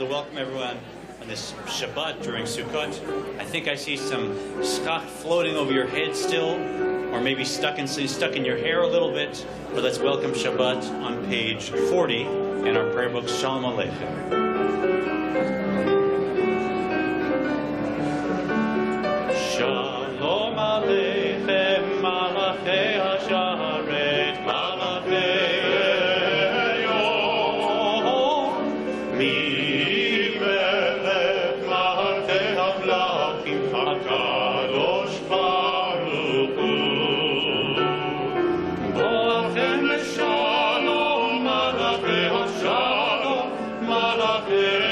to welcome everyone on this Shabbat during Sukkot. I think I see some schach floating over your head still, or maybe stuck in your hair a little bit. But let's welcome Shabbat on page 40 in our prayer book, Shalom Aleichem. Shalom Aleichem, Malachei HaSharet, Malachei Elyon, Mi Melech Malachei HaMlachim, HaKadosh Baruch Hu. Boachem Shalom, Malachei HaShalom, Malachei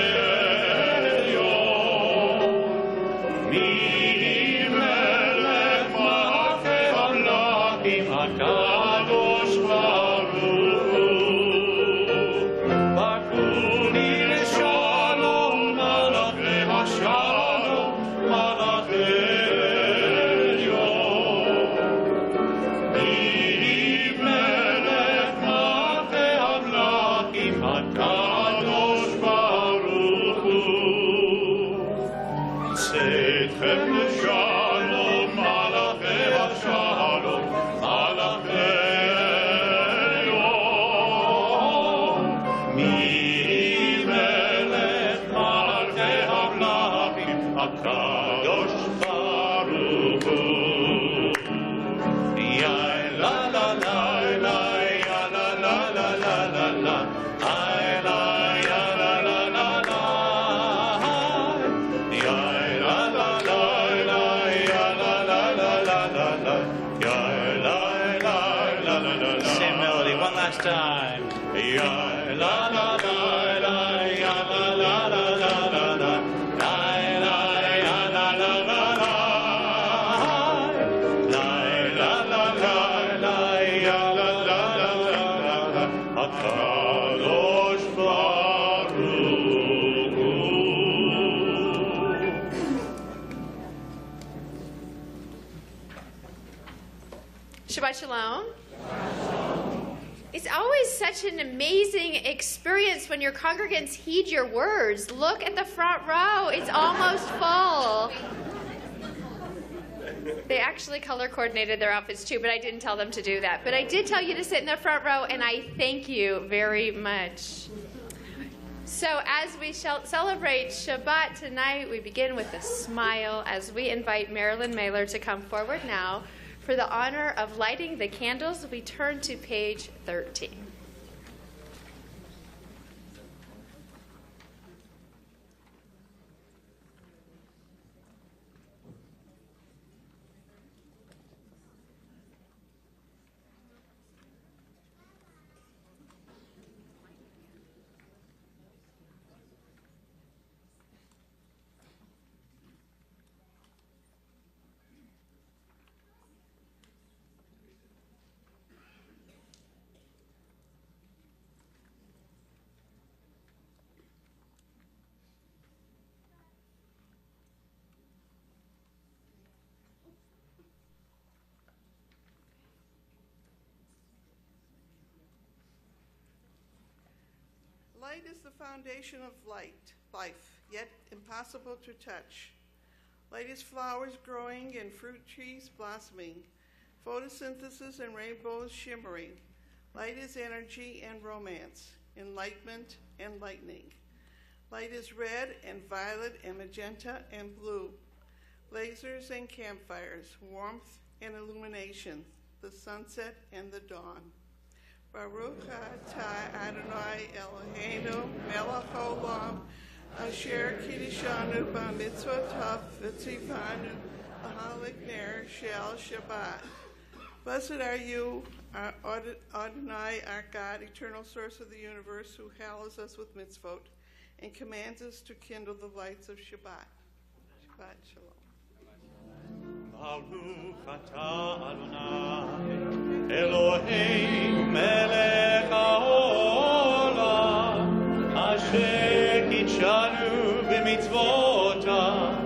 time. Ya la la la la ya la la la la la la la la ya la la la la la la ya la la la la HaKadosh Baruch Hu. Shabbat Shalom. It's always such an amazing experience when your congregants heed your words. Look at the front row. It's almost full. They actually color coordinated their outfits too, but I didn't tell them to do that. But I did tell you to sit in the front row, and I thank you very much. So as we shall celebrate Shabbat tonight, we begin with a smile as we invite Marilyn Mailer to come forward now. For the honor of lighting the candles, we turn to page 13. Light is the foundation of life, yet impossible to touch. Light is flowers growing and fruit trees blossoming, photosynthesis and rainbows shimmering. Light is energy and romance, enlightenment and lightning. Light is red and violet and magenta and blue, lasers and campfires, warmth and illumination, the sunset and the dawn. Baruch atah Adonai Eloheinu melech haolam asher kiddushanu b'mitzvotav v'tzivanu l'hadlik ner shel Shabbat. Blessed are you, our Adonai, our God, eternal source of the universe, who hallows us with mitzvot and commands us to kindle the lights of Shabbat. Shabbat shalom. Baruch atah Adonai Eloheinu melech haolam asher kitshanu b'mitzvotav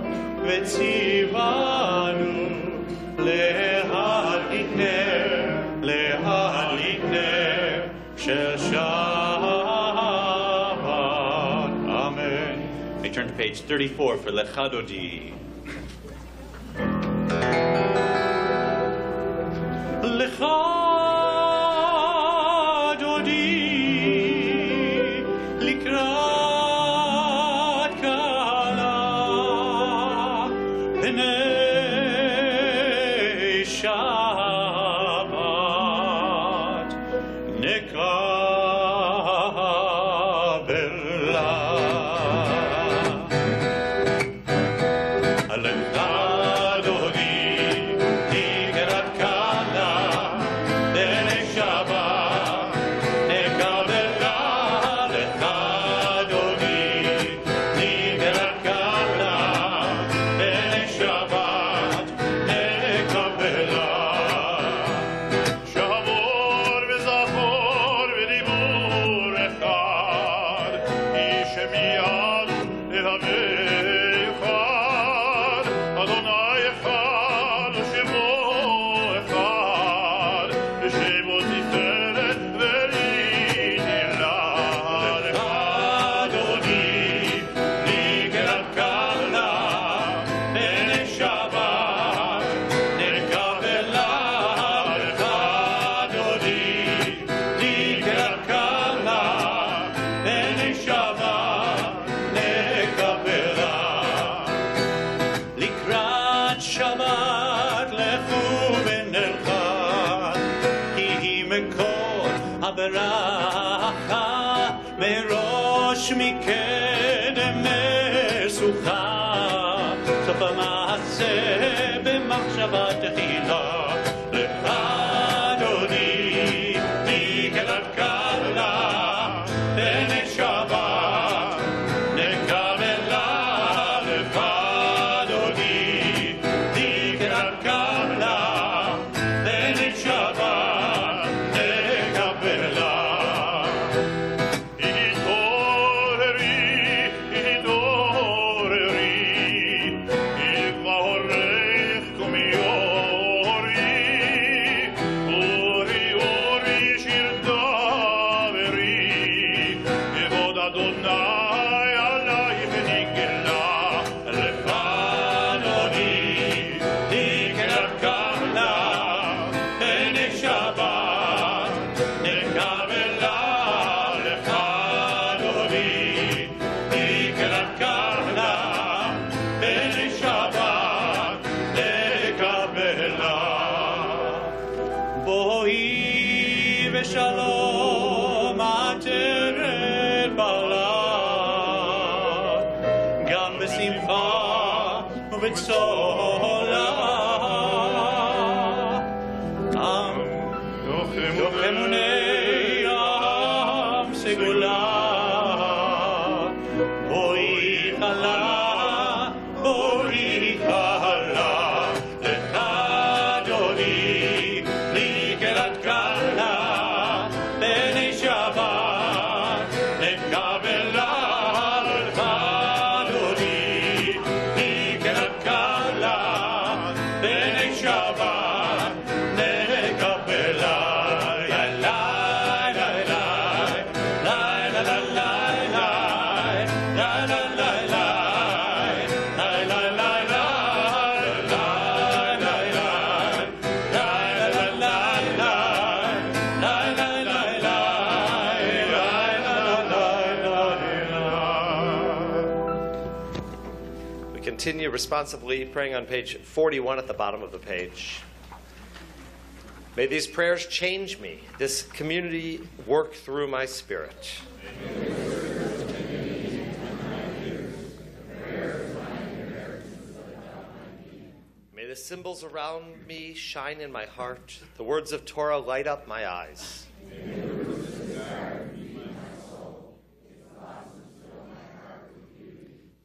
v'tzivanu להדליק נר של שבת. אמן. turn to page 34 for Lecha Dodi. Lecha Dodi likrat kala b'nei Shabbat nekabela. Lecha Dodi likrat kala b'nei Shabbat nekabela. Lecha Dodi likrat kala b'nei Shabbat nekabela. Shavor v'zachor v'dibur echad, ish miyad ehaveh echad, Adonai echad, u'shemo echad, v'shemo tiferet v'rinillah. Lecha Dodi likrat kala b'nei Shabbat nekabela. Lecha Dodi likrat kala b'nei Shabbat nekabela. Likrat Shabbat lechu v'nelcha, ki hi mekor haberacha, merosh mikedem mesucha, sof ha'maaseh b'machshava techila. Lecha Dodi likrat kala b'nei Shabbat nekabela. Lecha Dodi likrat kala b'nei Shabbat nekabela. ושלום עטרת בעלה, גם בשמחה ובצהלה. עם יוכמוני עם סגולה, בואי חלה, בואי חלה, לך דודי לקראת קלה, בני שבת נקבלה. לך דודי לקראת קלה, בני שבת נקבלה. Continue responsively praying on page 41 at the bottom of the page. May these prayers change me, this community work through my spirit. May the symbols around me shine in my heart, the words of Torah light up my eyes.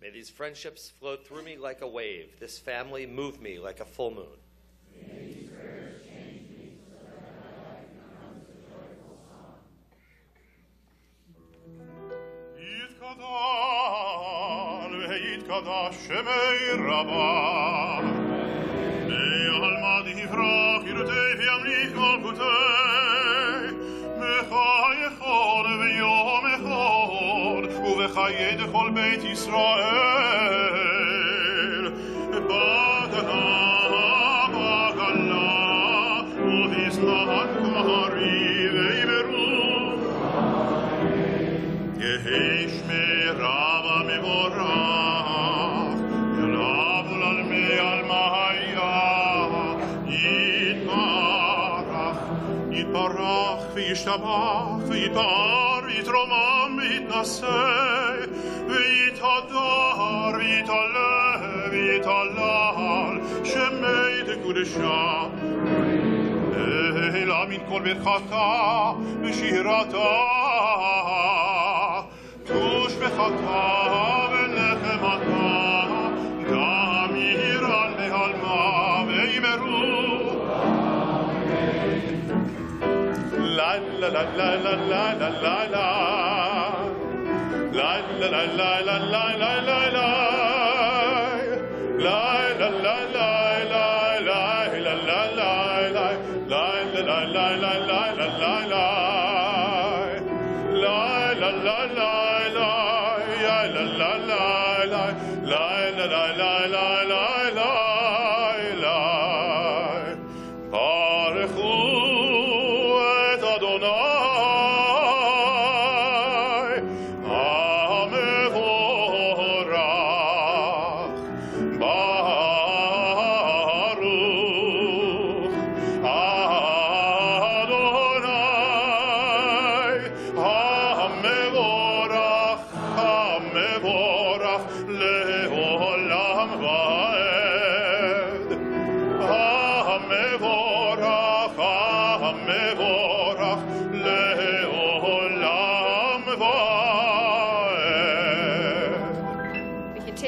May these friendships flow through me like a wave, this family move me like a full moon. May these prayers change me so that my life becomes a joyful song. Yitkadal ve'yitkadash shemei Rabbah, me'alma divrach yirutei v'yamlich malkutei, mecha echad ve'yom echad, uvecha ויד כל בית ישראל בגדה בגלה ובזמן קרי וימרו יהי שמרה ומבורך ילבו לעלמי עלמיה יתברך וישתבח ויתפאר ויתרומם ויתנשא ויתהדר ויתעלה ויתהלל שמי דקודשה אלא מן כל ברכתה ושירתה ושבחתה ונחמתה גם ירן בהלמה וימרו La la la la la la la la la La la la la la la la la la La la la la la la la la la La la la la la la la la la La la la la la ya la la la la La la la la la la la la Baruchu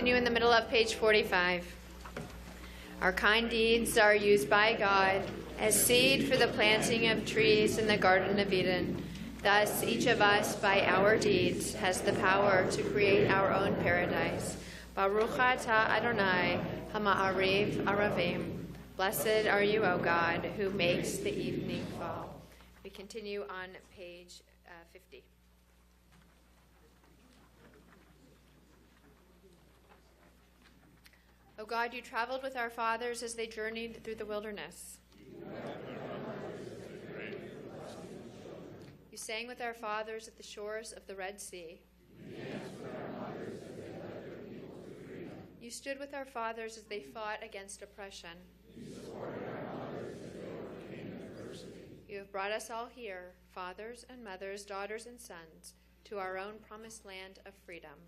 In the middle of page 45. Our kind deeds are used by God as seed for the planting of trees in the Garden of Eden. Thus, each of us, by our deeds, has the power to create our own paradise. Baruch atah Adonai Hama'ariv Aravim. Blessed are you, O God, who makes the evening fall. We continue on page 50. O God, you traveled with our fathers as they journeyed through the wilderness. You sang with our fathers at the shores of the Red Sea. You stood with our fathers as they fought against oppression. You have brought us all here, fathers and mothers, daughters and sons, to our own promised land of freedom.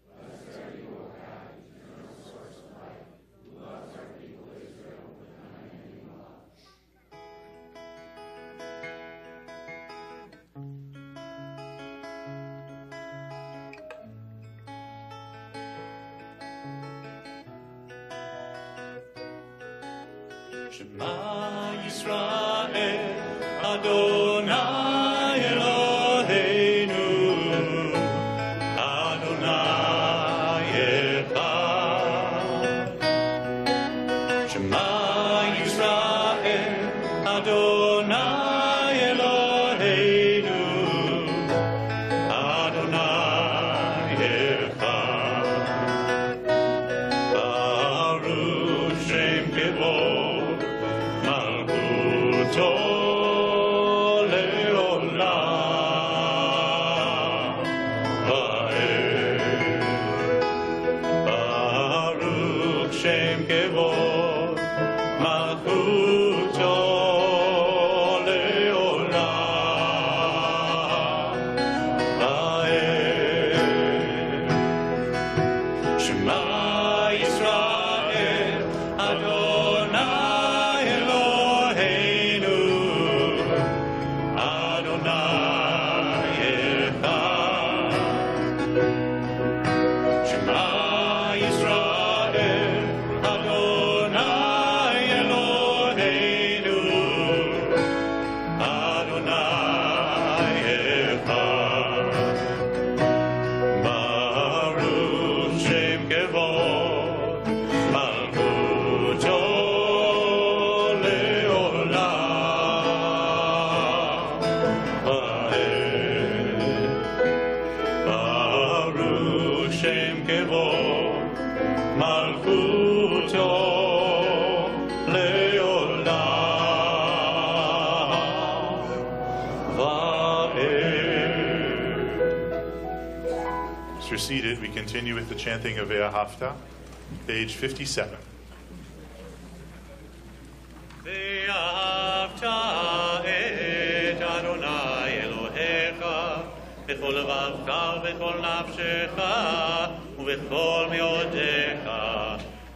Blessed are you, O God, eternal source of life, who loves our people Israel with unending love. Shema Yisrael, Adonai Eloheinu, Adonai Echad. Shema Yisrael, Adonai Eloheinu, Adonai Echad. Baruch Shem Kevod, Malchuto le'olam va'ed. Baruch Shem Kevod, Malchuto le'olam va'ed. Shema Yisrael, Adonai Eloheinu, Adonai Echad. Shema Yisrael, Adonai Eloheinu, Adonai Echad. Baruch Shem Kevod, Malchuto מלכותו לעולם ועד. As you're seated, we continue with the chanting of Ve'ahavta, page 57. ואהבת את אדוני אלוהיך בכל לבבך ובכל נפשך ובכל מאודיך,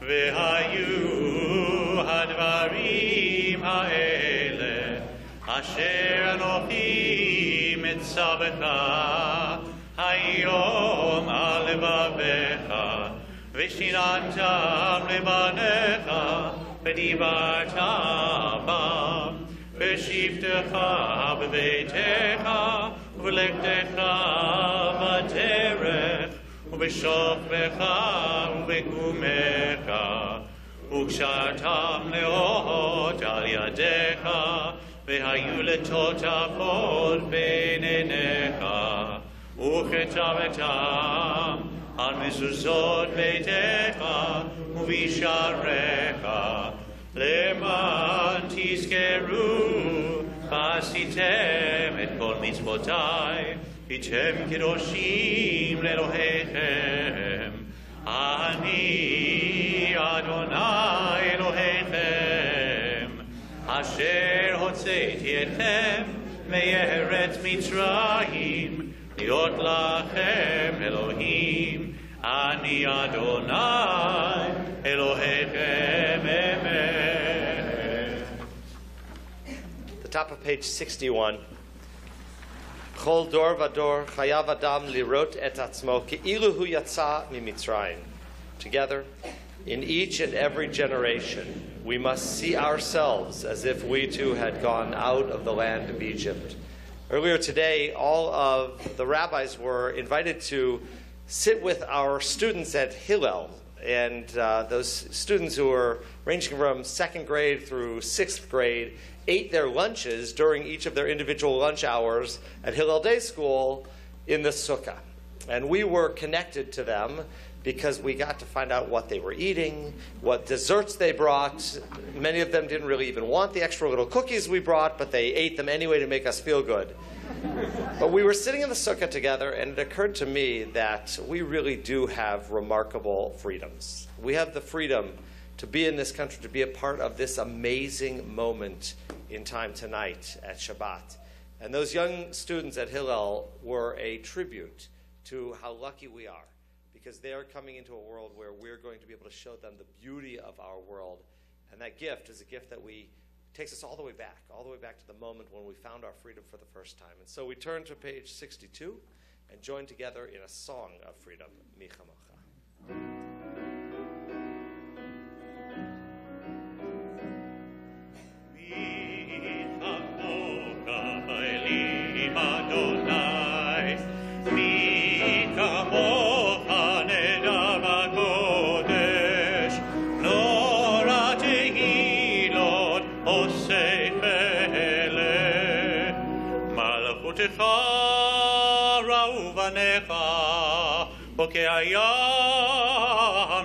והיו הדברים האלה אשר אנוכי מצווך היום על לבביך, ושיננתם לבניך ודיברת בם בשבתך בביתך ובלכתך בדרך ובשוכבך ובקומך, וקשרתם לאות על ידיך, והיו לטוטפות בין עיניך, וכתבתם על מזוזות ביתך ובשעריך, למען תזכרו ועשיתם את כל מצוותיי, הייתם קדושים לאלוהיכם. אני אדוני אלוהיכם, אשר הוצאתי אתכם מארץ מצרים, להיות לכם אלוהים. אני אדוני אלוהיכם אמת. The top of page 61. Chol dor vador chayav adam lirot et atzmo ke'ilu hu yatsa mimitzrayim. Together, in each and every generation, we must see ourselves as if we too had gone out of the land of Egypt. Earlier today, all of the rabbis were invited to sit with our students at Hillel, and those students who were ranging from 2nd grade through 6th grade ate their lunches during each of their individual lunch hours at Hillel Day School in the sukkah. And we were connected to them because we got to find out what they were eating, what desserts they brought. Many of them didn't really even want the extra little cookies we brought, but they ate them anyway to make us feel good. But we were sitting in the sukkah together, and it occurred to me that we really do have remarkable freedoms. We have the freedom to be in this country, to be a part of this amazing moment in time tonight at Shabbat. And those young students at Hillel were a tribute to how lucky we are, because they are coming into a world where we're going to be able to show them the beauty of our world. And that gift is a gift that takes us all the way back to the moment when we found our freedom for the first time. And so we turn to page 62 and join together in a song of freedom, Mi Chamocha. ראו בניך וכהים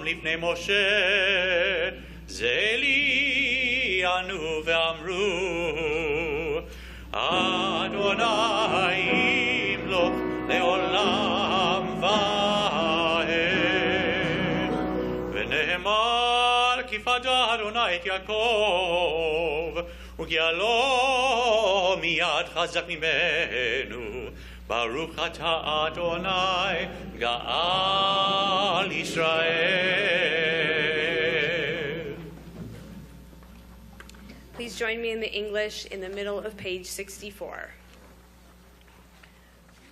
לפני משה, זה לי ענו ואמרו, אדוני ימלוך לעולם ועד. ונאמר כי פדה אדוני את יעקב וגאלו מיד חזק ממנו, ברוך אתה אדוני גאל ישראל. Please join me in the English in the middle of page 64.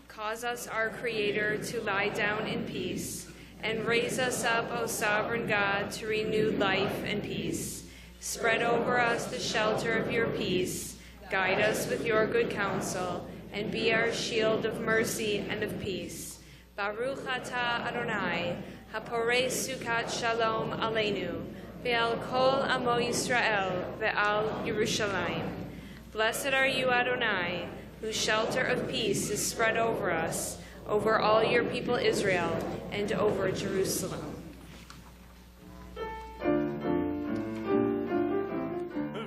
Cause us, our Creator, to lie down in peace, and raise us up, O sovereign God, to renewed life and peace. Spread over us the shelter of your peace. Guide us with your good counsel, and be our shield of mercy and of peace. Baruch atah Adonai, haporei sukat shalom aleinu, ve'al kol amo Yisrael, ve'al Yerushalayim. Blessed are you, Adonai, whose shelter of peace is spread over us. over all your people Israel, and over Jerusalem.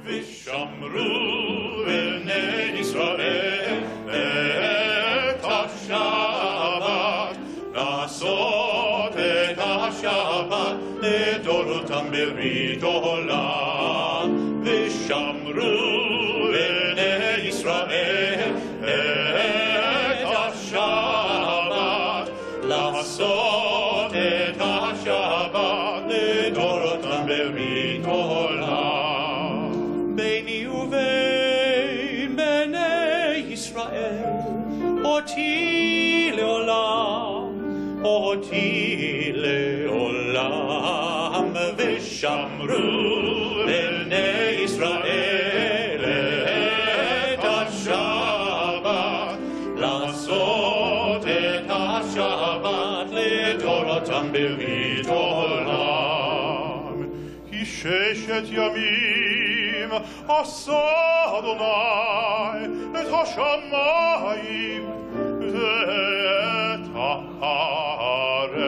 ושמרו בני ישראל את השבת, לעשות את השבת לדורותם ברית עולם. ושמרו בני ישראל את השבת, לעשות את השבת לדורותם ברית עולם. ביני ובין בני ישראל אותי לעולם, אותי לעולם. ושמרו בני ישראל את השבת, לעשות את השבת לדורותם ברית עולם. כי ששת ימים עשה אדוני את השמיים ואת הארץ.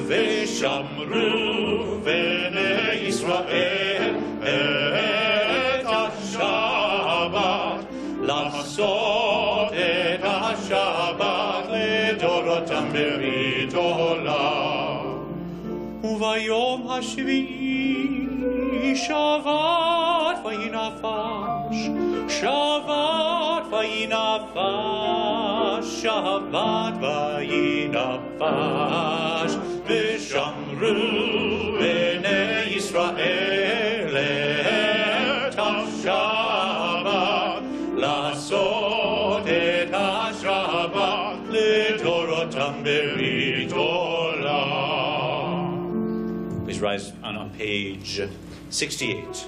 ושמרו בני ישראל את השבת, לעשות את השבת לדורותם ברית עולם. וביום השביעי שבת וינפש, שבת וינפש, שבת וינפש. ושמרו בני ישראל את השבת, לעשות את השבת לדורותם ברית עולם. Please rise on page 68.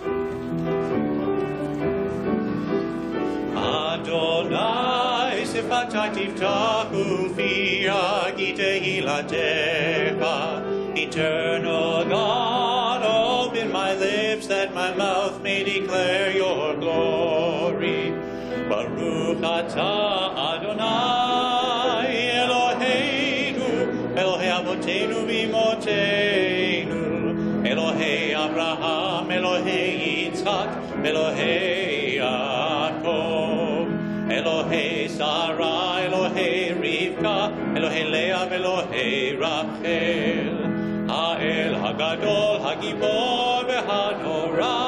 Adonai sifata tiftahu fi agi tehilatecha. Eternal God, open my lips that my mouth may declare your glory. Baruch atah Adonai Eloheinu, Elohei Avotenu v'imotenu, Elohei Abraham, Elohei Yitzchak, Elohei Yaakov, Elohei Sarah, Elohei Rivka, Elohei Leah, Elohei Rachel, Ha'el Hagadol, Hagibor v'Hanora,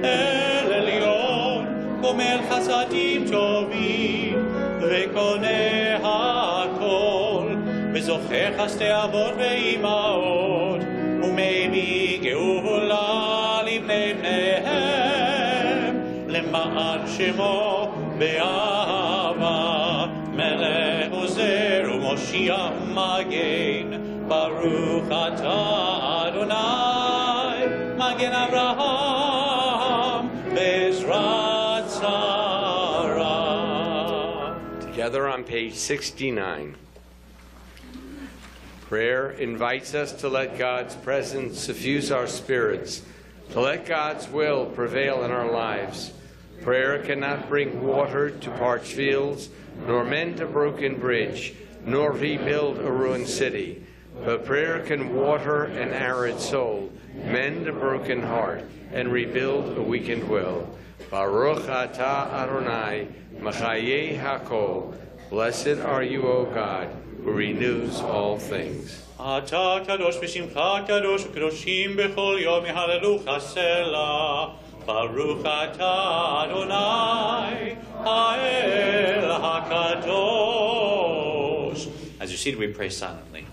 El Elyon, Gomel Chasadim Tovim, V'koneh HaKol, V'zocher Chastei Avot V'Imaot, U'mevi Geula Livnei Bneihem, Lema'an Shemo Be'ava, Melech Ozer U'Moshiach Magen, Baruch atah Adonai, Magen Avraham, Bezrat Sarah. Together on page 69. Prayer invites us to let God's presence suffuse our spirits, to let God's will prevail in our lives. Prayer cannot bring water to parched fields, nor mend a broken bridge, nor rebuild a ruined city. But prayer can water an arid soul, mend a broken heart, and rebuild a weakened will. Baruch atah Adonai, Machayeh HaKol. Blessed are you, O God, who renews all things. אתה קדוש בשמך קדוש וקדושים בכל יום יהללוך סלה. ברוך אתה אדוני האל הקדוש. As you're seated, we pray silently.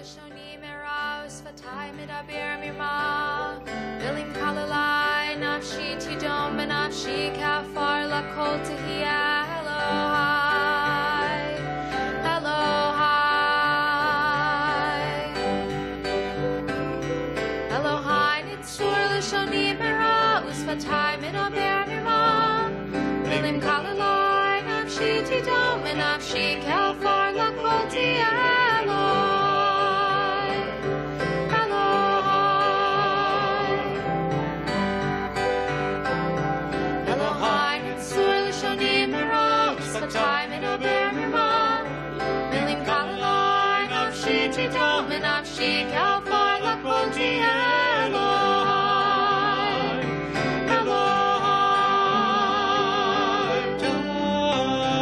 לשונים מרע ושפתיים מדבר מרמה מילים כללי נפשי תדום ונפשי כעפר לכל תהיה אלוהי אלוהי אלוהי נצור לשונים מרע ושפתיים מדבר מרמה מילים כללי נפשי תדום ונפשי כעפר לכל תהיה time in a bear mama milim kalalai nafshi tidom nafshi kalfar lakonti Eloi Eloi Doch libi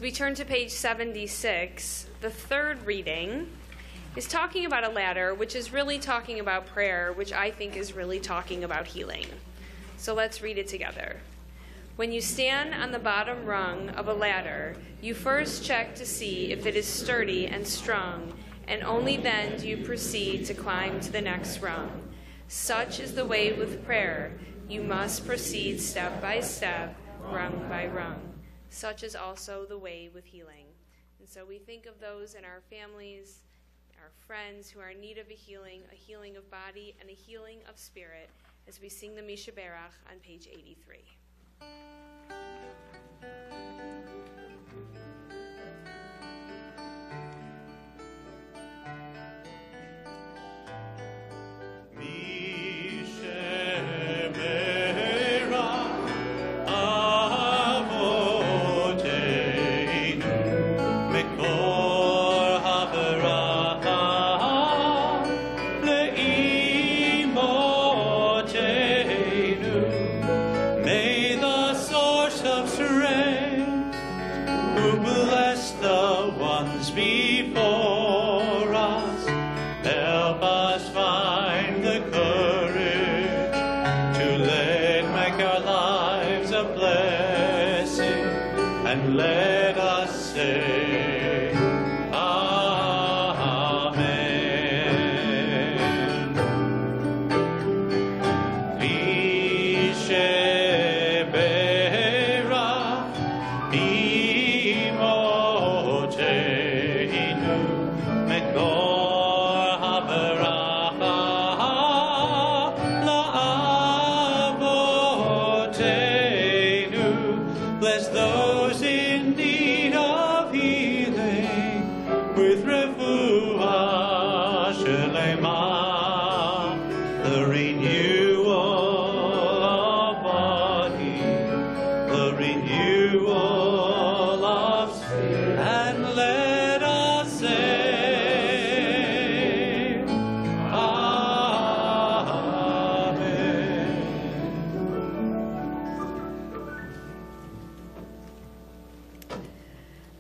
We turn to page 76. The third reading is talking about a ladder, which is really talking about prayer, which I think is really talking about healing. So let's read it together. When you stand on the bottom rung of a ladder, you first check to see if it is sturdy and strong, and only then do you proceed to climb to the next rung. Such is the way with prayer. You must proceed step by step, rung by rung. Such is also the way with healing. And so we think of those in our families, our friends who are in need of a healing of body and a healing of spirit, as we sing the Misha Berach on page 83. Before us, help us find the courage to make our lives a blessing, and let us say Amen. Bless those in need of healing with refuah shelema, the renewal of body, the renewal of spirit, and let us say Amen.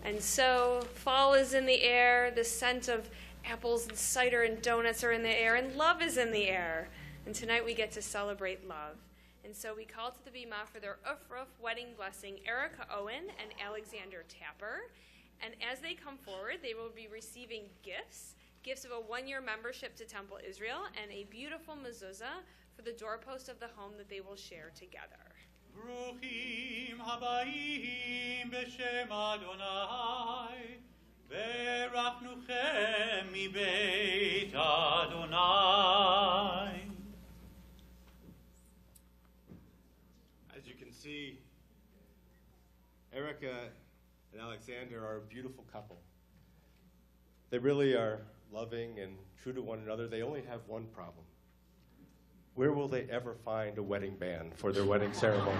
And so fall is in the air, the scent of apples and cider and donuts are in the air, and love is in the air. And tonight we get to celebrate love. And so we call to the Bima for their Ufruf wedding blessing, Erica Owen and Alexander Tapper. And as they come forward, they will be receiving gifts of a 1-year membership to Temple Israel and a beautiful mezuzah for the doorpost of the home that they will share together. Bruchim habayim b'shem Adonai, v'rachnuchem mi-beit Adonai. As you can see, Erica and Alexander are a beautiful couple. They really are loving and true to one another. They only have one problem. Where will they ever find a wedding band for their wedding ceremony?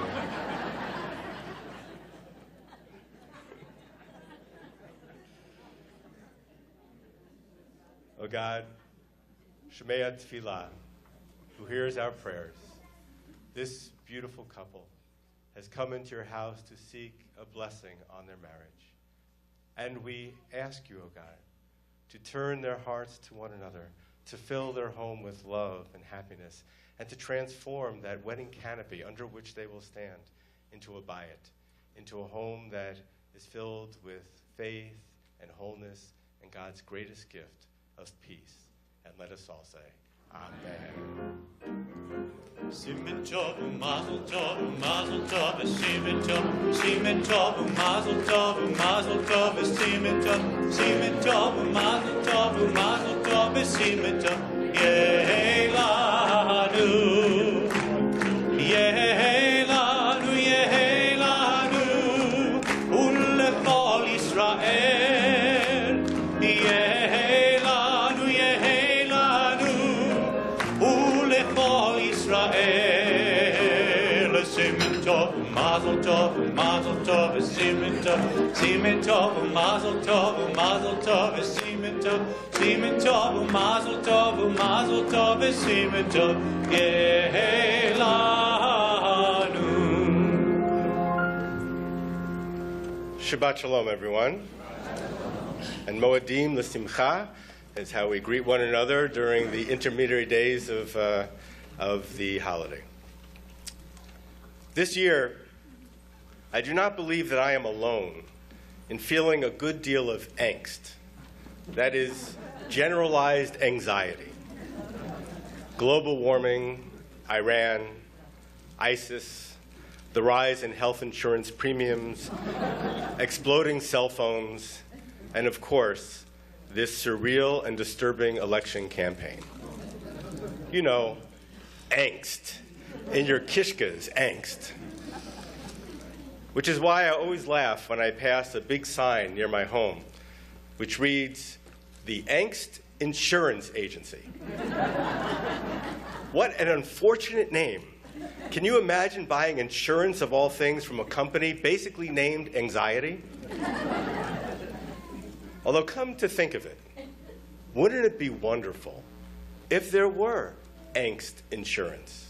Oh God, Shemea Tefillah, who hears our prayers, this beautiful couple has come into your house to seek a blessing on their marriage. And we ask you, oh God, to turn their hearts to one another, to fill their home with love and happiness, and to transform that wedding canopy under which they will stand into a bayit, into a home that is filled with faith and wholeness and God's greatest gift of peace. And let us all say, Amen. Simen tov u'mazel tov u'mazel tov simen tov u'mazel tov u'mazel tov simen tov u'mazel tov simen tov Yehelanu Yehelanu Yehelanu u'lechol Yisrael Yehelanu Yehelanu u'lechol Yisrael simen tov u'mazel tov u'mazel tov simen tov u'mazel tov u'mazel tov simen tov u'mazel tov u'mazel tov simen tov Yehelanu. Shabbat Shalom, everyone. And Moedim L'Simcha is how we greet one another during the intermediary days of the holiday. This year, I do not believe that I am alone in feeling a good deal of angst. That is, generalized anxiety. Global warming, Iran, ISIS, the rise in health insurance premiums, exploding cell phones, and of course, this surreal and disturbing election campaign. You know, angst. In your kishkas, angst. Which is why I always laugh when I pass a big sign near my home, which reads, the Angst Insurance Agency. What an unfortunate name. Can you imagine buying insurance of all things from a company basically named Anxiety? Although come to think of it, wouldn't it be wonderful if there were angst insurance?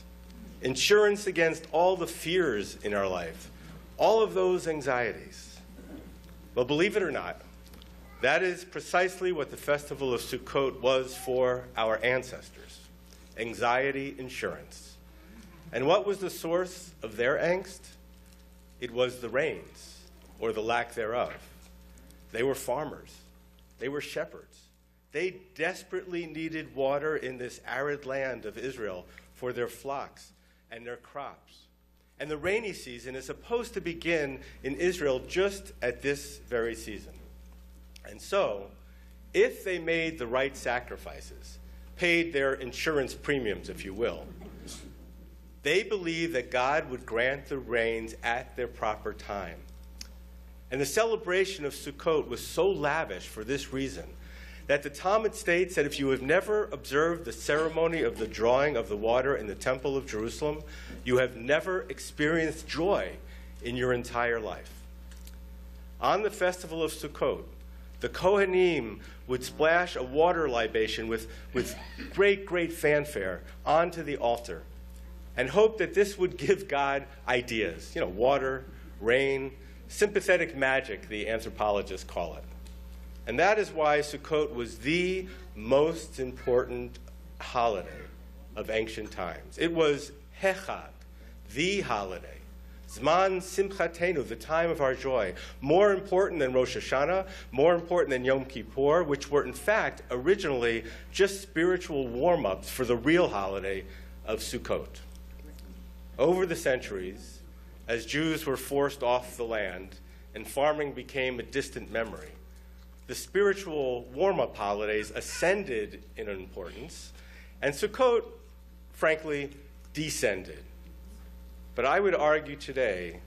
Insurance against all the fears in our life, all of those anxieties. Well, believe it or not, that is precisely what the festival of Sukkot was for our ancestors, anxiety insurance. And what was the source of their angst? It was the rains, or the lack thereof. They were farmers. They were shepherds. They desperately needed water in this arid land of Israel for their flocks and their crops. And the rainy season is supposed to begin in Israel just at this very season. And so, if they made the right sacrifices, paid their insurance premiums, if you will, they believed that God would grant the rains at their proper time. And the celebration of Sukkot was so lavish for this reason that the Talmud states that if you have never observed the ceremony of the drawing of the water in the Temple of Jerusalem, you have never experienced joy in your entire life. On the festival of Sukkot, the Kohanim would splash a water libation with great, great fanfare onto the altar and hope that this would give God ideas. You know, water, rain, sympathetic magic, the anthropologists call it. And that is why Sukkot was the most important holiday of ancient times. It was Hechad, the holiday. Zman Simchatenu, the time of our joy. More important than Rosh Hashanah, more important than Yom Kippur, which were in fact originally just spiritual warm-ups for the real holiday of Sukkot. Over the centuries, as Jews were forced off the land and farming became a distant memory, the spiritual warm-up holidays ascended in importance, and Sukkot, frankly, descended. But I would argue today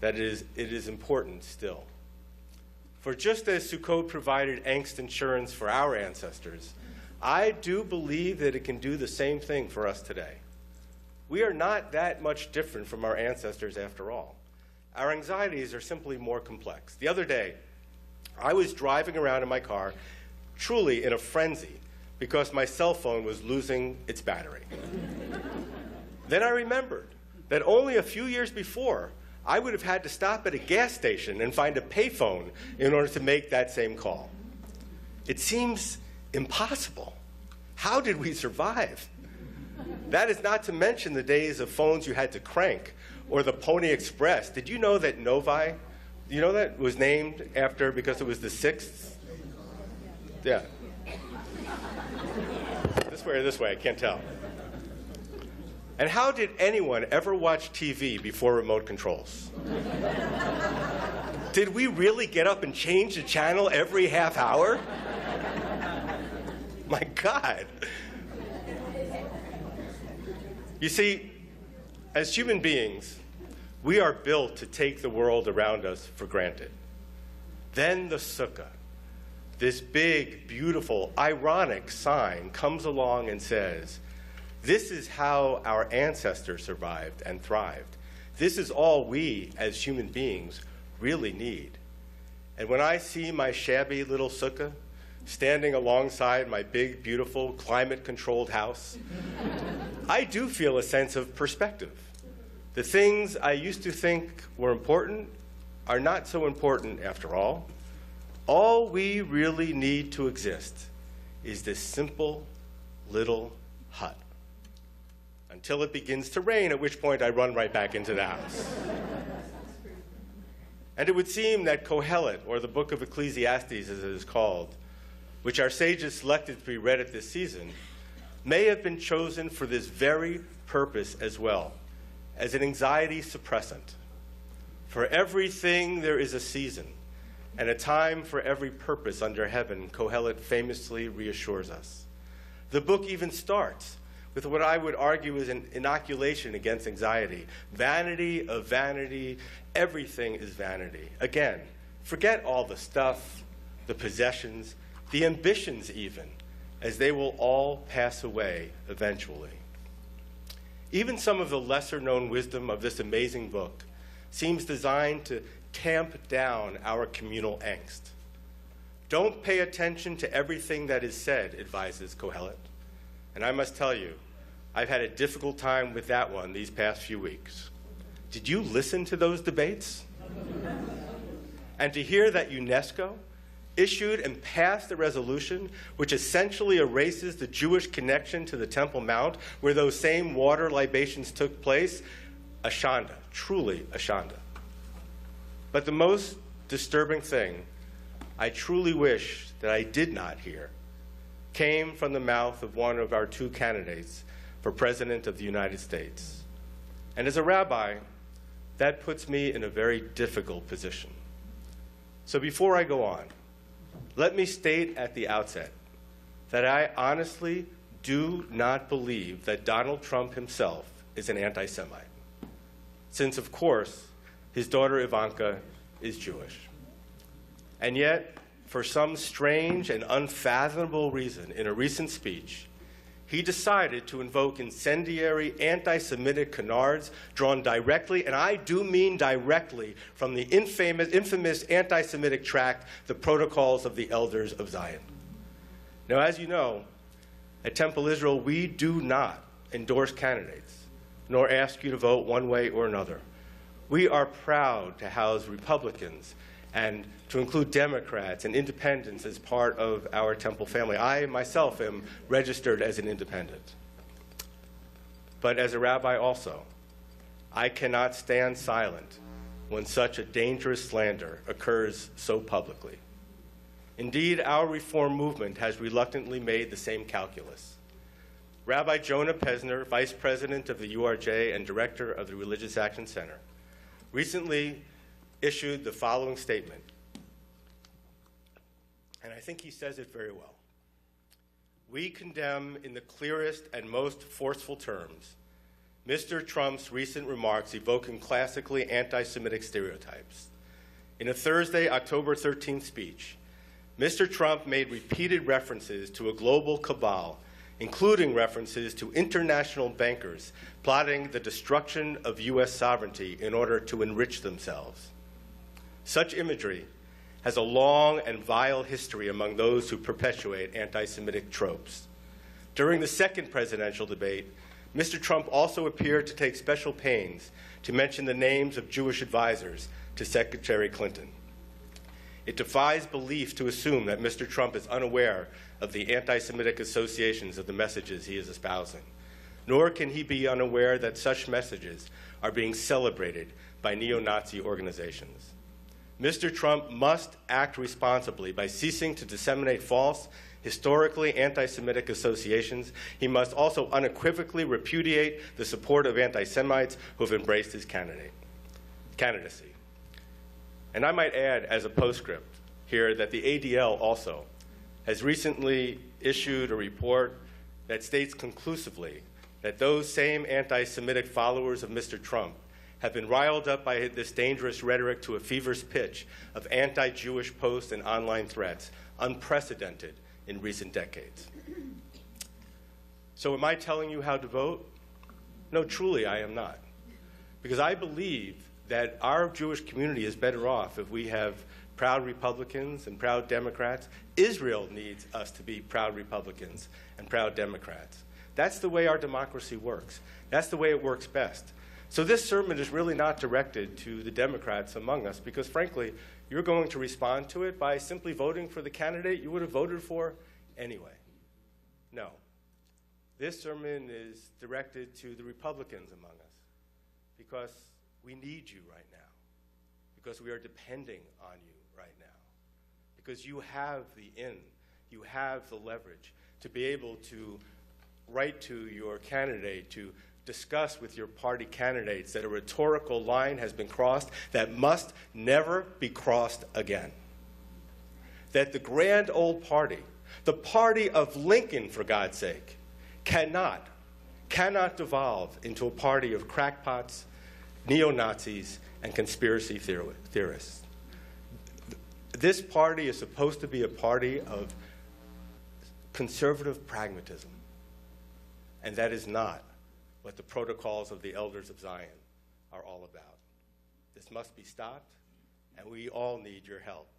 that it is important still. For just as Sukkot provided angst insurance for our ancestors, I do believe that it can do the same thing for us today. We are not that much different from our ancestors after all. Our anxieties are simply more complex. The other day, I was driving around in my car, truly in a frenzy, because my cell phone was losing its battery. Then I remembered that only a few years before, I would have had to stop at a gas station and find a payphone in order to make that same call. It seems impossible. How did we survive? That is not to mention the days of phones you had to crank, or the Pony Express. Did you know that Novi, you know that was named after, because it was the 6th? Yeah. This way or this way, I can't tell. And how did anyone ever watch TV before remote controls? Did we really get up and change the channel every half hour? My God. You see, as human beings, we are built to take the world around us for granted. Then the sukkah, this big, beautiful, ironic sign, comes along and says, this is how our ancestors survived and thrived. This is all we, as human beings, really need. And when I see my shabby little sukkah standing alongside my big, beautiful, climate-controlled house, I do feel a sense of perspective. The things I used to think were important are not so important after all. All we really need to exist is this simple little hut. Until it begins to rain, at which point I run right back into the house. And it would seem that Kohelet, or the book of Ecclesiastes as it is called, which our sages selected to be read at this season, may have been chosen for this very purpose as well, as an anxiety suppressant. For everything there is a season, and a time for every purpose under heaven, Kohelet famously reassures us. The book even starts with what I would argue is an inoculation against anxiety. Vanity of vanity, everything is vanity. Again, forget all the stuff, the possessions, the ambitions even, as they will all pass away eventually. Even some of the lesser-known wisdom of this amazing book seems designed to tamp down our communal angst. Don't pay attention to everything that is said, advises Kohelet. And I must tell you, I've had a difficult time with that one these past few weeks. Did you listen to those debates? And to hear that UNESCO issued and passed a resolution which essentially erases the Jewish connection to the Temple Mount where those same water libations took place, Ashanda, truly Ashanda. But the most disturbing thing I truly wish that I did not hear came from the mouth of one of our two candidates for President of the United States. And as a rabbi, that puts me in a very difficult position. So before I go on, let me state at the outset that I honestly do not believe that Donald Trump himself is an anti-Semite, since, of course, his daughter Ivanka is Jewish. And yet, for some strange and unfathomable reason, in a recent speech, he decided to invoke incendiary anti-Semitic canards drawn directly, and I do mean directly, from the infamous anti-Semitic tract, The Protocols of the Elders of Zion. Now, as you know, at Temple Israel, we do not endorse candidates, nor ask you to vote one way or another. We are proud to house Republicans and to include Democrats and independents as part of our temple family. I myself am registered as an independent. But as a rabbi also, I cannot stand silent when such a dangerous slander occurs so publicly. Indeed, our reform movement has reluctantly made the same calculus. Rabbi Jonah Pesner, Vice President of the URJ and Director of the Religious Action Center, recently issued the following statement, and I think he says it very well. We condemn in the clearest and most forceful terms Mr. Trump's recent remarks evoking classically anti-Semitic stereotypes. In a Thursday, October 13th speech, Mr. Trump made repeated references to a global cabal, including references to international bankers plotting the destruction of U.S. sovereignty in order to enrich themselves. Such imagery has a long and vile history among those who perpetuate anti-Semitic tropes. During the second presidential debate, Mr. Trump also appeared to take special pains to mention the names of Jewish advisors to Secretary Clinton. It defies belief to assume that Mr. Trump is unaware of the anti-Semitic associations of the messages he is espousing, nor can he be unaware that such messages are being celebrated by neo-Nazi organizations. Mr. Trump must act responsibly by ceasing to disseminate false, historically anti-Semitic associations. He must also unequivocally repudiate the support of anti-Semites who have embraced his candidacy. And I might add as a postscript here that the ADL also has recently issued a report that states conclusively that those same anti-Semitic followers of Mr. Trump have been riled up by this dangerous rhetoric to a feverish pitch of anti-Jewish posts and online threats, unprecedented in recent decades. So am I telling you how to vote? No, truly I am not. Because I believe that our Jewish community is better off if we have proud Republicans and proud Democrats. Israel needs us to be proud Republicans and proud Democrats. That's the way our democracy works. That's the way it works best. So this sermon is really not directed to the Democrats among us because, frankly, you're going to respond to it by simply voting for the candidate you would have voted for anyway. No. This sermon is directed to the Republicans among us because we need you right now, because we are depending on you right now, because you have the you have the leverage to be able to write to your candidate, to discuss with your party candidates that a rhetorical line has been crossed that must never be crossed again. That the grand old party, the party of Lincoln, for God's sake, cannot devolve into a party of crackpots, neo-Nazis, and conspiracy theorists. This party is supposed to be a party of conservative pragmatism, and that is not what the protocols of the elders of Zion are all about. This must be stopped, and we all need your help.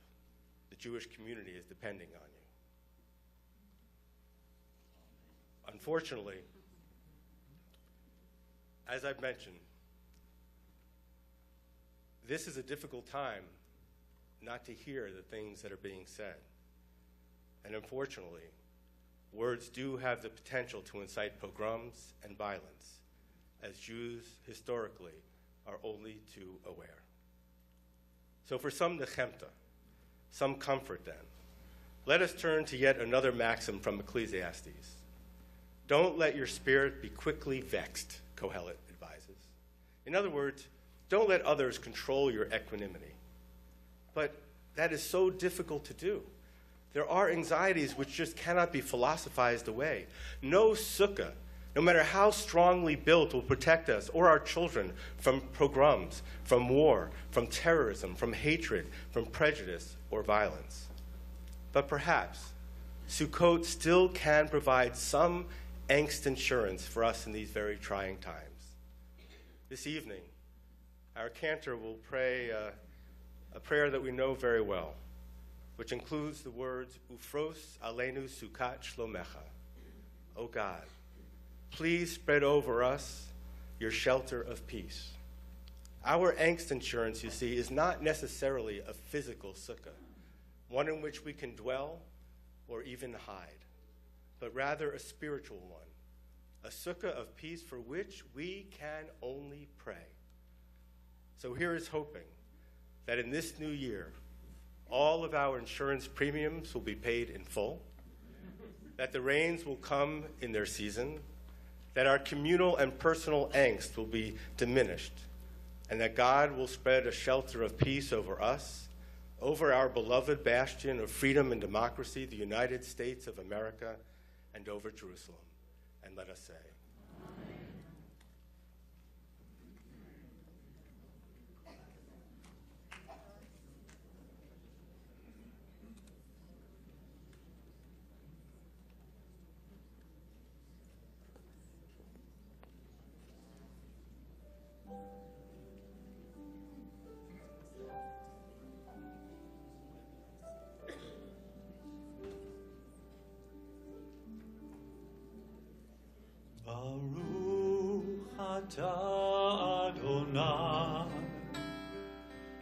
The Jewish community is depending on you. Unfortunately, as I've mentioned, this is a difficult time not to hear the things that are being said. And unfortunately, words do have the potential to incite pogroms and violence, as Jews historically are only too aware. So for some nechemta, some comfort then, let us turn to yet another maxim from Ecclesiastes. Don't let your spirit be quickly vexed, Kohelet advises. In other words, don't let others control your equanimity. But that is so difficult to do. There are anxieties which just cannot be philosophized away. No sukkah, no matter how strongly built, will protect us or our children from pogroms, from war, from terrorism, from hatred, from prejudice or violence. But perhaps Sukkot still can provide some angst insurance for us in these very trying times. This evening, our cantor will pray a prayer that we know very well, which includes the words, Ufros Aleinu Sukkot Shlomecha. O God, please spread over us your shelter of peace. Our angst insurance, you see, is not necessarily a physical sukkah, one in which we can dwell or even hide, but rather a spiritual one, a sukkah of peace for which we can only pray. So here is hoping that in this new year, all of our insurance premiums will be paid in full, that the rains will come in their season, that our communal and personal angst will be diminished, and that God will spread a shelter of peace over us, over our beloved bastion of freedom and democracy, the United States of America, and over Jerusalem. And let us say, Baruch atah Adonai,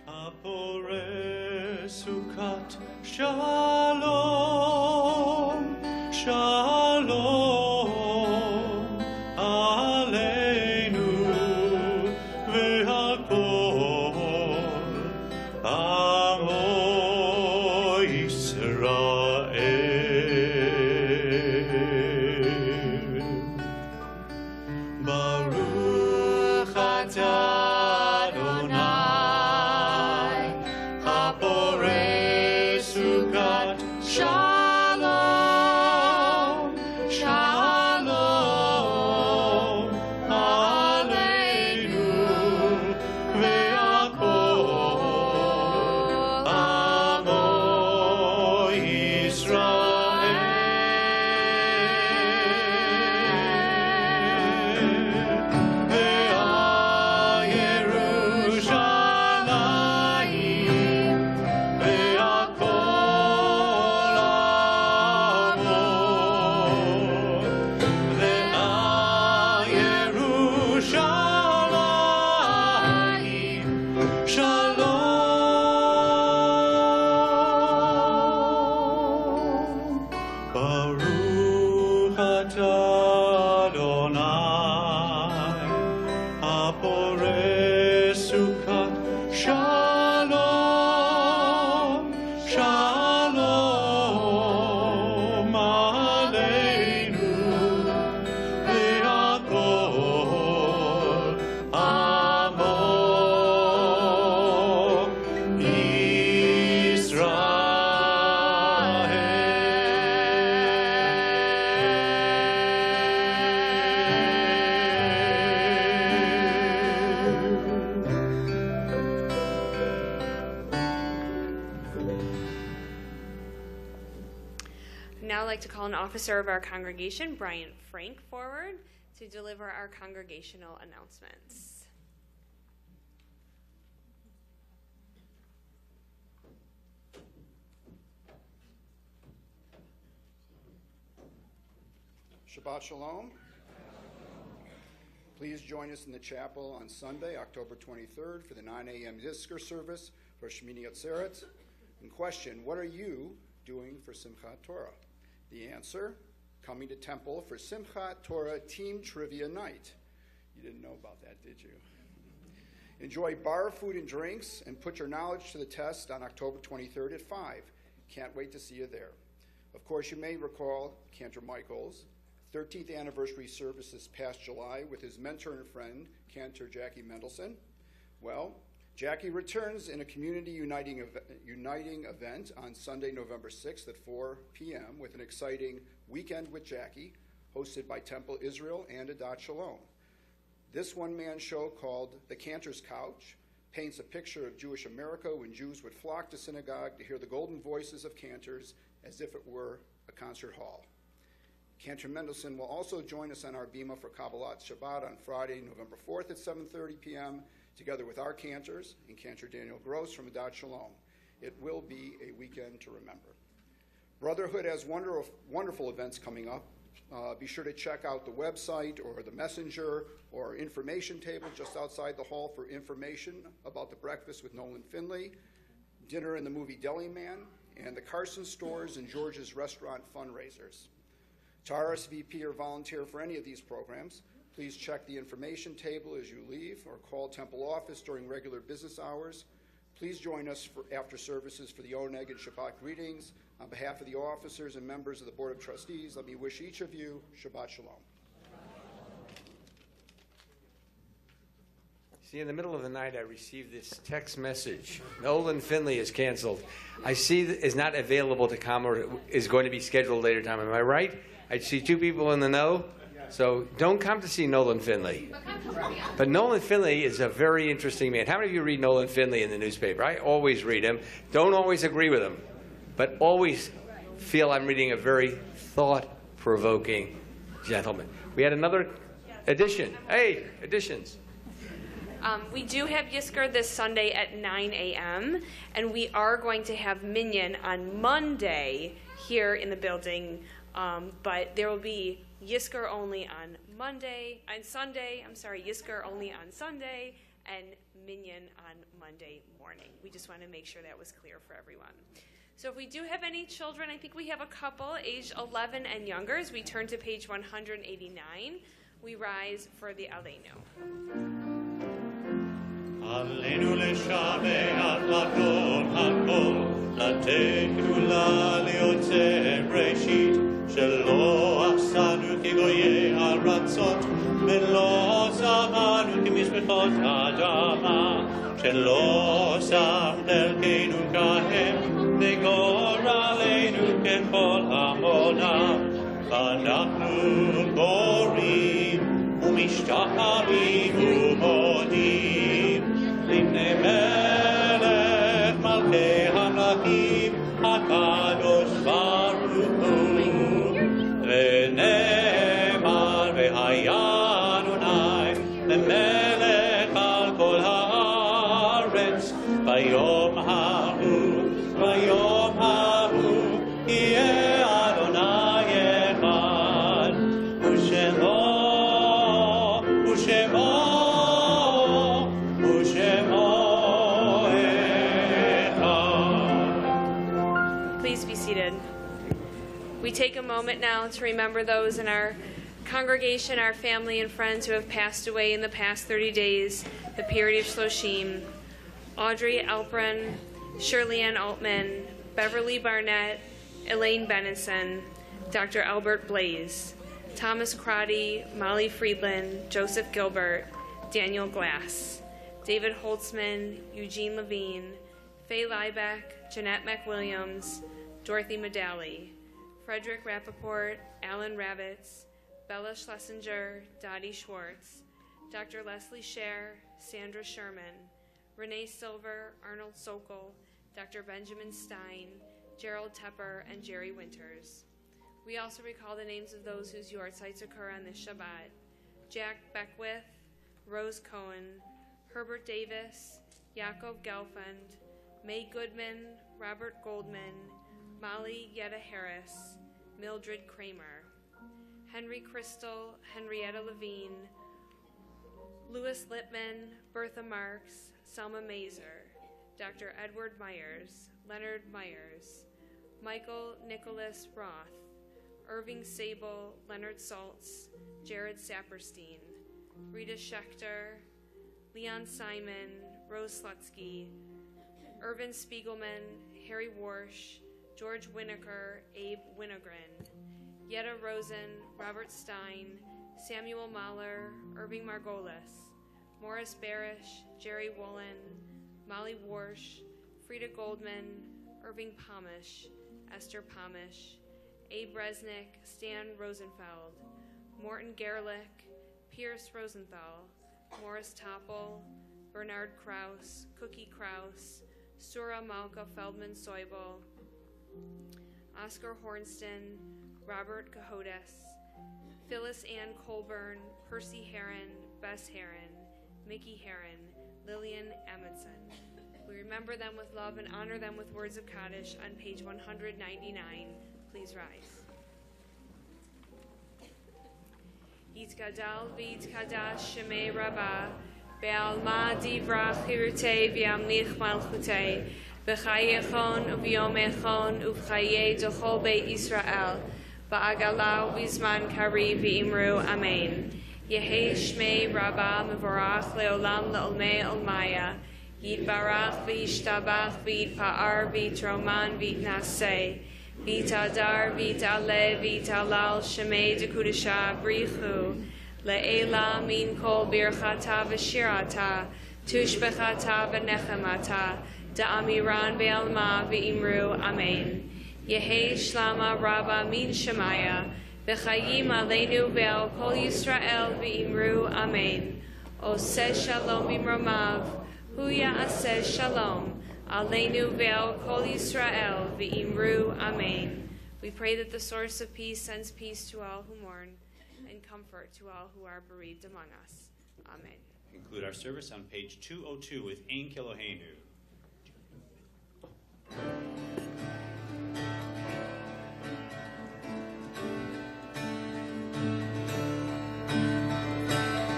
haporeh sukat shalom, shalom aleinu ve'al kol amo Yisrael. Baruch atah Adonai, haporeh sukat shalom, shalom aleinu ve'al kol amo Shalom. Baruch atah Adonai, haporeh sukat shalom, shalom aleinu ve'al kol amo Now I'd like to call an officer of our congregation, Brian Frank, forward to deliver our congregational announcements. Shabbat Shalom. Please join us in the chapel on Sunday, October 23rd for the 9 a.m. Yizkor service for Shmini Atzeret. And question, what are you doing for Simchat Torah? The answer, coming to temple for Simchat Torah Team Trivia Night. You didn't know about that, did you? Enjoy bar food and drinks and put your knowledge to the test on October 23rd at 5. Can't wait to see you there. Of course, you may recall Cantor Michael's 13th anniversary service this past July with his mentor and friend, Cantor Jackie Mendelson. Well, Jackie returns in a community uniting event on Sunday, November 6th at 4 p.m. with an exciting Weekend with Jackie, hosted by Temple Israel and Adat Shalom. This one-man show called The Cantor's Couch paints a picture of Jewish America when Jews would flock to synagogue to hear the golden voices of cantors as if it were a concert hall. Cantor Mendelson will also join us on our Bima for Kabbalat Shabbat on Friday, November 4th at 7:30 p.m., together with our cantors and Cantor Daniel Gross from Adat Shalom. It will be a weekend to remember. Brotherhood has wonderful events coming up Be sure to check out the website or the messenger or information table just outside the hall for information about the breakfast with Nolan Finley, dinner in the movie Deli Man, and the Carson Stores and George's Restaurant fundraisers. To RSVP or volunteer for any of these programs, please check the information table as you leave or call Temple office during regular business hours. Please join us after services for the Oneg and Shabbat greetings. On behalf of the officers and members of the Board of Trustees, let me wish each of you Shabbat Shalom. See, in the middle of the night, I received this text message. Nolan Finley is canceled. I see is not available to come or is going to be scheduled later time. Am I right? I see two people in the know. So don't come to see Nolan Finley. But Nolan Finley is a very interesting man. How many of you read Nolan Finley in the newspaper? I always read him. Don't always agree with him, but always feel I'm reading a very thought-provoking gentleman. We had another edition. Hey, editions. We do have Yizkor this Sunday at 9 a.m., and we are going to have Minyan on Monday here in the building, but there will be Yizkor only on Sunday, Yizkor only on Sunday, and Minyan on Monday morning. We just want to make sure that was clear for everyone. So if we do have any children, I think we have a couple, age 11 and younger. As we turn to page 189, we rise for the Aleinu. עלינו לשבח לכל הכל, לתת גדולה ליוצר בראשית, שלא עשנו כגויי ארצות, ולא זרענו כמשפחות אדמה, שלא שם חלקנו כהם, וגורלנו ככל העולם. ואנחנו קוראים ומשתחווים ומודים לפני מלך מלכי המלכים הקדוש ברוך הוא. ונאמר והיה אדוני למלך על כל הארץ ביום ההוא יהיה אדוני אחד ושמו Please be seated. We take a moment now to remember those in our congregation, our family and friends who have passed away in the past 30 days, the period of Shloshim. Audrey Alprin, Shirley Ann Altman, Beverly Barnett, Elaine Bennison, Dr. Albert Blaze, Thomas Crotty, Molly Friedland, Joseph Gilbert, Daniel Glass, David Holtzman, Eugene Levine, Faye Liebeck, Jeanette McWilliams, Dorothy Medali, Frederick Rappaport, Alan Ravitz, Bella Schlesinger, Dottie Schwartz, Dr. Leslie Scher, Sandra Sherman, Renee Silver, Arnold Sokol, Dr. Benjamin Stein, Gerald Tepper, and Jerry Winters. We also recall the names of those whose yahrzeits occur on this Shabbat: Jack Beckwith, Rose Cohen, Herbert Davis, Yaakov Gelfand, May Goodman, Robert Goldman, Molly Yetta Harris, Mildred Kramer, Henry Crystal, Henrietta Levine, Louis Lippman, Bertha Marks, Selma Mazer, Dr. Edward Myers, Leonard Myers, Michael Nicholas Roth, Irving Sable, Leonard Saltz, Jared Saperstein, Rita Schechter, Leon Simon, Rose Slutsky, Irvin Spiegelman, Harry Warsh, George Winokur, Abe Winogren, Yetta Rosen, Robert Stein, Samuel Mahler, Irving Margolis, Morris Barish, Jerry Woolen, Molly Warsh, Frida Goldman, Irving Pomish, Esther Pomish, Abe Resnick, Stan Rosenfeld, Morton Gerlich, Pierce Rosenthal, Morris Topple, Bernard Kraus, Cookie Kraus, Sura Malka Feldman Soibel, Oscar Hornston, Robert Cahodes, Phyllis Ann Colburn, Percy Heron, Bess Heron, Mickey Heron, Lillian Amundsen. We remember them with love and honor them with words of Kaddish on page 199. Please rise. Yitgadal v'yitkadash shemei Rabbah, be'alma divra chirutei v'yamlich malchutei, b'chayechon u'b'yomechon u'b'chayei d'chol beit Yisrael, ba'agalau v'zman kari v'imru amen. Yehei shmei Rabbah mevorach leolam le'olmei olmaya, Yitbarach v'yishtabach v'yitpa'ar v'yitroman v'yitnaseh, v'yitadar v'yitale v'yitalal shemei dekudesha brichu, le'ela min kol birchata v'shirata, tushbechata v'nechemata, da'amiran be'alma v'imru amen. Yehei shlama Rabbah min shemaya, v'chayim aleinu ve'al kol Yisrael v'imru amen. Oseh shalom imromav, Huya aseh shalom, aleinu ve'al kol Yisrael v'imru amen. We pray that the source of peace sends peace to all who mourn and comfort to all who are bereaved among us. Amen. Conclude our service on page 202 with Ein Keloheinu.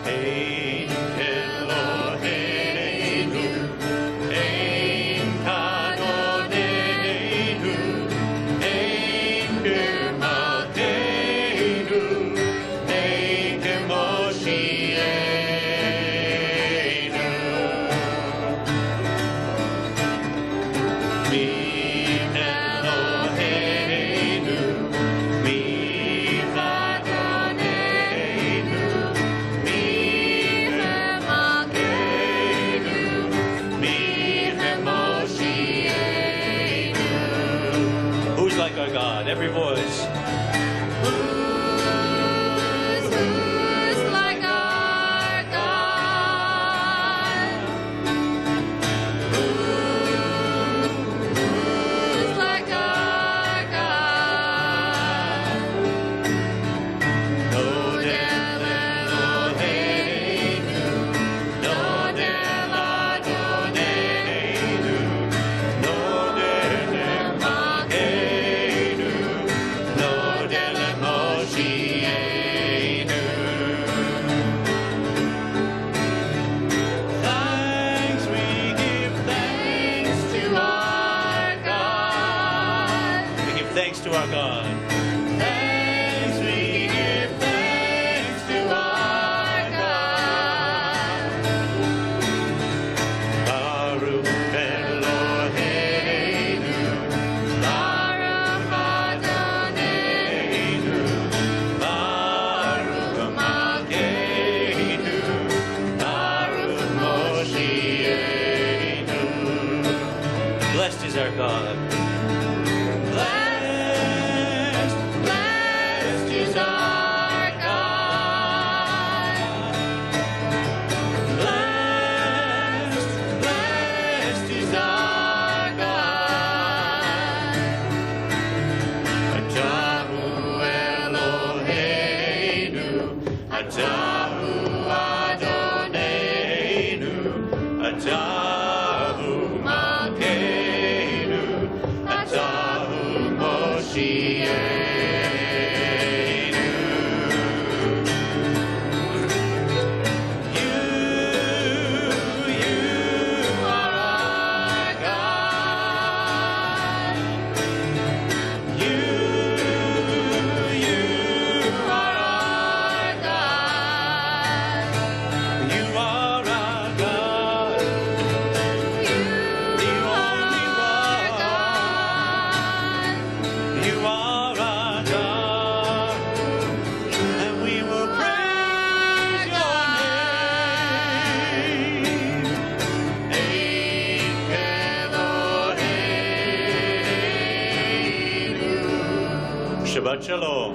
Ein Keloheinu, Ein Kadoneinu, Ein Kirmateinu, Ein Kemoshienu. Mi Eloheinu, Mi Kadoneinu, Mi Chemakeinu, Mi Chemoshienu. Who's like our God? Every voice. Who's like our God? Who's like our God? No del Eloheinu, no del Adoneinu, no del Emakeinu, no del Moshienu. Thanks, we give thanks to our God. We give thanks to our God. Thanks, we give thanks to our God. Baruch Eloheinu, Baruch Adoneinu, Baruch Malkeinu, Baruch Moshienu. Blessed is our God. Blessed, blessed is our God. Blessed, blessed is our God. Atahu Eloheinu, Atahu Adoneinu, Atahu Malkeinu, Atahu Moshienu. You are our God. You are our God. You are our God. You The only are one. God. You are our God, and we will praise your name. Ein Eloheinu. Shabbat Shalom.